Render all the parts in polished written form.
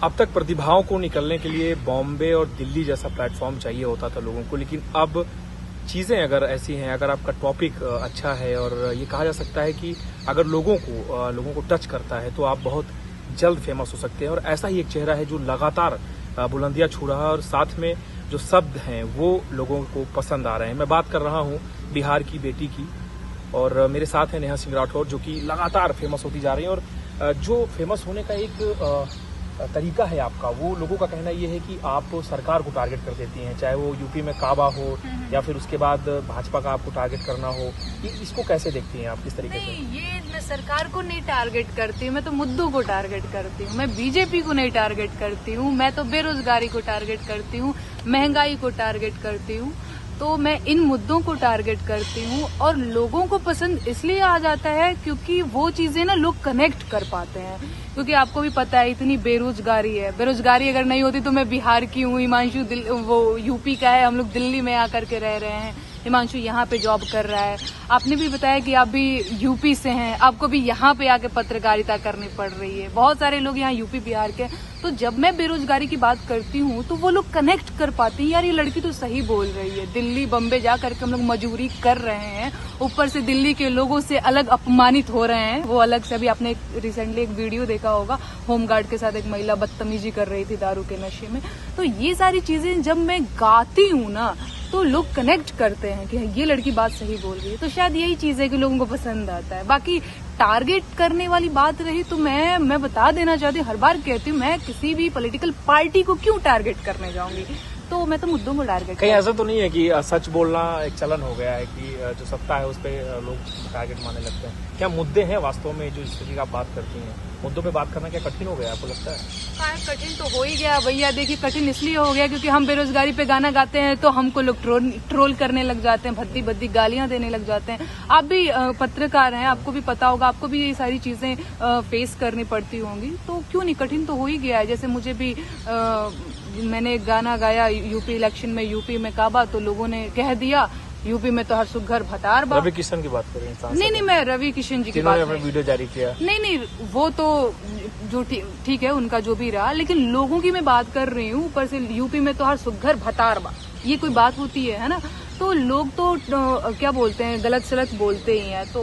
अब तक प्रतिभाओं को निकलने के लिए बॉम्बे और दिल्ली जैसा प्लेटफॉर्म चाहिए होता था लोगों को, लेकिन अब चीज़ें अगर ऐसी हैं, अगर आपका टॉपिक अच्छा है और ये कहा जा सकता है कि अगर लोगों को टच करता है तो आप बहुत जल्द फेमस हो सकते हैं। और ऐसा ही एक चेहरा है जो लगातार बुलंदियां छू रहा है और साथ में जो शब्द हैं वो लोगों को पसंद आ रहे हैं। मैं बात कर रहा हूँ बिहार की बेटी की, और मेरे साथ है नेहा सिंह राठौर जो कि लगातार फेमस होती जा रही है। और जो फेमस होने का एक तरीका है आपका, वो लोगों का कहना ये है कि आप सरकार को टारगेट कर देती हैं, चाहे वो यूपी में काबा हो या फिर उसके बाद भाजपा का आपको टारगेट करना हो। इसको कैसे देखती हैं आप, किस तरीके से? ये मैं सरकार को नहीं टारगेट करती हूँ, मैं तो मुद्दों को टारगेट करती हूँ। मैं बीजेपी को नहीं टारगेट करती हूँ, मैं तो बेरोजगारी को टारगेट करती हूँ, महंगाई को टारगेट करती हूँ। तो मैं इन मुद्दों को टारगेट करती हूँ और लोगों को पसंद इसलिए आ जाता है क्योंकि वो चीजें ना लोग कनेक्ट कर पाते हैं। क्योंकि आपको भी पता है इतनी बेरोजगारी है, बेरोजगारी अगर नहीं होती तो मैं बिहार की हूँ, हिमांशु वो यूपी का है, हम लोग दिल्ली में आकर के रह रहे हैं, हिमांशु यहाँ पे जॉब कर रहा है। आपने भी बताया कि आप भी यूपी से हैं, आपको भी यहाँ पे आके पत्रकारिता करनी पड़ रही है। बहुत सारे लोग यहाँ यूपी बिहार के। तो जब मैं बेरोजगारी की बात करती हूँ तो वो लोग कनेक्ट कर पाते हैं, यार ये लड़की तो सही बोल रही है। दिल्ली बम्बे जा करके हम लोग मजदूरी कर रहे हैं, ऊपर से दिल्ली के लोगों से अलग अपमानित हो रहे हैं। वो अलग से, अभी आपने रिसेंटली एक वीडियो देखा होगा, होमगार्ड के साथ एक महिला बदतमीजी कर रही थी दारू के नशे में। तो ये सारी चीजें जब मैं गाती हूँ ना तो लोग कनेक्ट करते हैं कि ये लड़की बात सही बोल रही है। तो शायद यही चीज है कि लोगों को पसंद आता है। बाकी टारगेट करने वाली बात रही तो मैं बता देना चाहती हूँ, हर बार कहती हूँ, मैं किसी भी पॉलिटिकल पार्टी को क्यों टारगेट करने जाऊंगी। तो मैं तो मुद्दों को टारगेट। कहीं ऐसा तो नहीं है कि सच बोलना एक चलन हो गया है कि जो सत्ता है उस पर लोग टारगेट मानने लगते हैं? क्या मुद्दे हैं वास्तव में जो जिसकी आप बात करती हैं? मुद्दों पे बात करना क्या कठिन हो गया आपको लगता है? हाँ, कठिन तो हो ही गया भैया। देखिए, कठिन इसलिए हो गया क्योंकि हम बेरोजगारी पे गाना गाते हैं तो हमको लोग ट्रोल करने लग जाते हैं, भद्दी भद्दी गालियां देने लग जाते हैं। आप भी पत्रकार हैं, आपको भी पता होगा, आपको भी ये सारी चीजें फेस करनी पड़ती होंगी। तो क्यों नहीं, कठिन तो हो ही गया है। जैसे मुझे भी मैंने एक गाना गाया यूपी इलेक्शन में, यूपी में काबा, तो लोगों ने कह दिया यूपी में तो हर सुघर भतार बा। रवि किशन की बात कर रहे हैं? नहीं, मैं रवि किशन जी की बात अपना वीडियो जारी किया। नहीं, वो तो जो ठीक है, उनका जो भी रहा, लेकिन लोगों की मैं बात कर रही हूँ। ऊपर से यूपी में तो हर सुघर भतार बा, ये कोई बात होती है ना? तो लोग तो क्या बोलते हैं, गलत सलत बोलते ही हैं। तो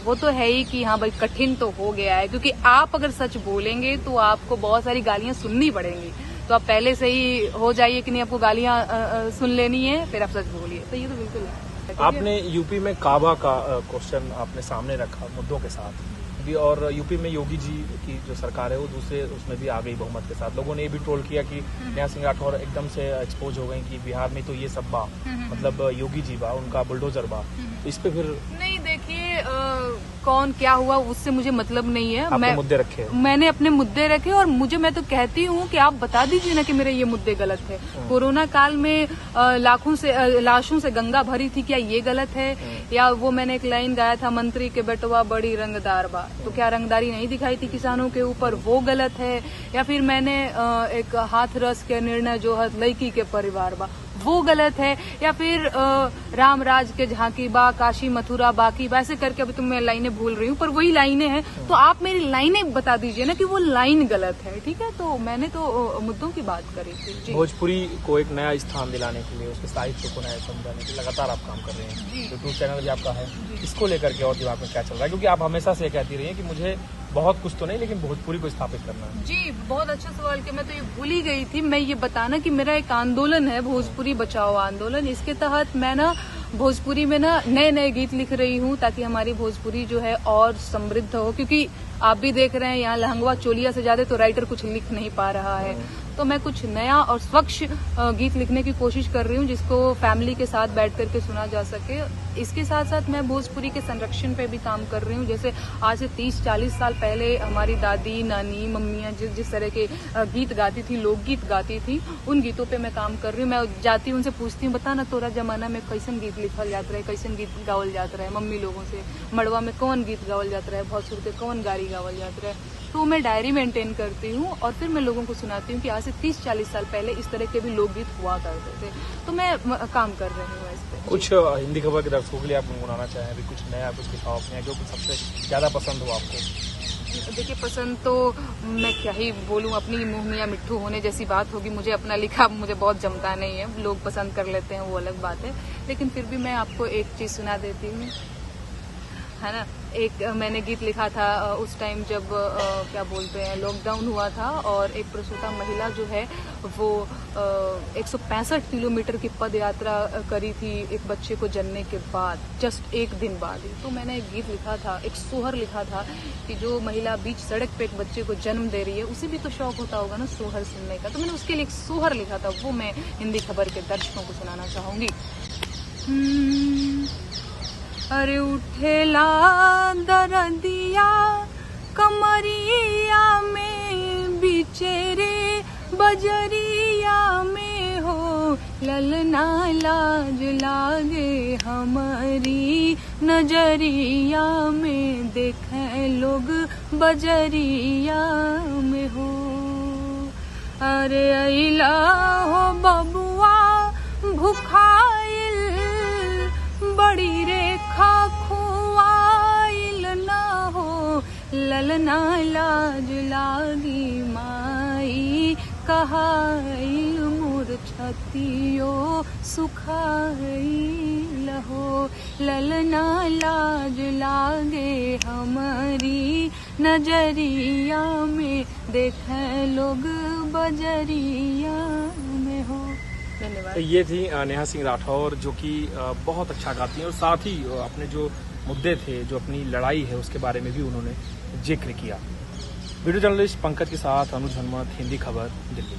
वो तो है ही कि हाँ भाई, कठिन तो हो गया है क्योंकि आप अगर सच बोलेंगे तो आपको बहुत सारी गालियां सुननी पड़ेंगी। तो आप पहले से ही हो जाइए कि नहीं, आपको गालियां सुन लेनी है, फिर आप सच बोलिए। तो ये तो बिल्कुल है। आपने यूपी में काबा का क्वेश्चन आपने सामने रखा मुद्दों के साथ भी, और यूपी में योगी जी की जो सरकार है वो दूसरे उसमें भी आ गई बहुमत के साथ। लोगों ने ये भी ट्रोल किया कि नेहा सिंह राठौर एकदम से एक्सपोज हो गई कि बिहार में तो ये सब बा, मतलब योगी जी बा, उनका बुलडोजर बा। इस पे फिर नहीं, देखिए कौन क्या हुआ उससे मुझे मतलब नहीं है। मैं मुद्दे रखे, मैंने अपने मुद्दे रखे और मैं तो कहती हूँ कि आप बता दीजिए ना कि मेरे ये मुद्दे गलत है। कोरोना काल में लाशों से गंगा भरी थी, क्या ये गलत है? या वो मैंने एक लाइन गाया था, मंत्री के बेटवा बड़ी रंगदार बा, तो क्या रंगदारी नहीं दिखाई थी किसानों के ऊपर? वो गलत है। या फिर मैंने एक हाथ रस के निर्णय जो है लड़की के परिवार बा, वो गलत है। या फिर राम राज के झांकी बा, काशी मथुरा बाकी, वैसे करके अभी मैं लाइनें भूल रही हूँ पर वही लाइनें हैं। तो आप मेरी लाइनें बता दीजिए ना कि वो लाइन गलत है, ठीक है? तो मैंने तो मुद्दों की बात करी थी। भोजपुरी को एक नया स्थान दिलाने के लिए, उसके साहित्य को नया समझाने के लिए लगातार आप काम कर रहे हैं। यूट्यूब चैनल भी आपका है, इसको लेकर के और दिमाग में क्या चल रहा है? क्योंकि आप हमेशा से कहती रही हैं कि मुझे बहुत कुछ तो नहीं, लेकिन भोजपुरी को स्थापित करना है। जी, बहुत अच्छा सवाल किया। मैं तो ये भूल ही गई थी, मैं ये बताना कि मेरा एक आंदोलन है, भोजपुरी बचाओ आंदोलन। इसके तहत मैं ना भोजपुरी में ना नए गीत लिख रही हूँ ताकि हमारी भोजपुरी जो है और समृद्ध हो। क्योंकि आप भी देख रहे हैं यहाँ लहंगवा चोलिया से ज्यादा तो राइटर कुछ लिख नहीं पा रहा है। तो मैं कुछ नया और स्वच्छ गीत लिखने की कोशिश कर रही हूँ जिसको फैमिली के साथ बैठ करके सुना जा सके। इसके साथ साथ मैं भोजपुरी के संरक्षण पे भी काम कर रही हूँ। जैसे आज से 30-40 साल पहले हमारी दादी नानी मम्मियाँ जिस तरह के गीत गाती थी, लोकगीत गाती थी, उन गीतों पे मैं काम कर रही हूँ। मैं जाती हूँ, उनसे पूछती हूँ, बता ना तोरा जमाना में कैसन गीत लिखल जाता रहे, कैसन गीत गावल जाता रहे मम्मी लोगों से, मड़वा में कौन गीत गावल जाता रहे, भौसुर के कौन गाड़ी गावल जाता रहे। तो मैं डायरी मेंटेन करती हूँ और फिर मैं लोगों को सुनाती हूँ कि आज से 30-40 साल पहले इस तरह के भी लोकगीत हुआ करते थे। तो मैं काम कर रही हूँ इस पे। कुछ हिंदी खबर के दर्शकों के लिए आप गुनगुनाना चाहें, अभी कुछ नया कुछ दिखाओ अपने, जो सबसे ज्यादा पसंद हो आपको? देखिए, पसंद तो मैं क्या ही बोलूं, अपनी मुंह मियां मिट्ठू होने जैसी बात होगी। मुझे अपना लिखा मुझे बहुत जमता नहीं है, लोग पसंद कर लेते हैं वो अलग बात है, लेकिन फिर भी मैं आपको एक चीज सुना देती हूँ, है ना। एक मैंने गीत लिखा था उस टाइम जब क्या बोलते हैं, लॉकडाउन हुआ था, और एक प्रसूता महिला जो है वो 165 किलोमीटर की पद यात्रा करी थी एक बच्चे को जन्मने के बाद, जस्ट एक दिन बाद ही। तो मैंने एक गीत लिखा था, एक सोहर लिखा था कि जो महिला बीच सड़क पे एक बच्चे को जन्म दे रही है, उसे भी तो शौक होता होगा ना सोहर सुनने का। तो मैंने उसके लिए एक सोहर लिखा था, वो मैं हिंदी खबर के दर्शकों को सुनाना चाहूंगी। अरे उठेला दरदिया कमरिया में, बिचेरे बजरिया में हो, ललना लाज लागे हमारी नजरिया में, देखें लोग बजरिया में हो। अरे अइला हो बबुआ भुखाइल, बड़ी रेखा खुआइल ना हो, ललना लाज लागी माई, कहाइल मोर छतियो सुखाइल हो, ललना लाज लागे हमारी नजरिया में, देखें लोग बजरिया में हो। धन्यवाद। ये थी नेहा सिंह राठौर, जो कि बहुत अच्छा गाती हैं, और साथ ही अपने जो मुद्दे थे, जो अपनी लड़ाई है, उसके बारे में भी उन्होंने जिक्र किया। वीडियो जर्नलिस्ट पंकज के साथ अनुज हनुमत, हिंदी खबर, दिल्ली।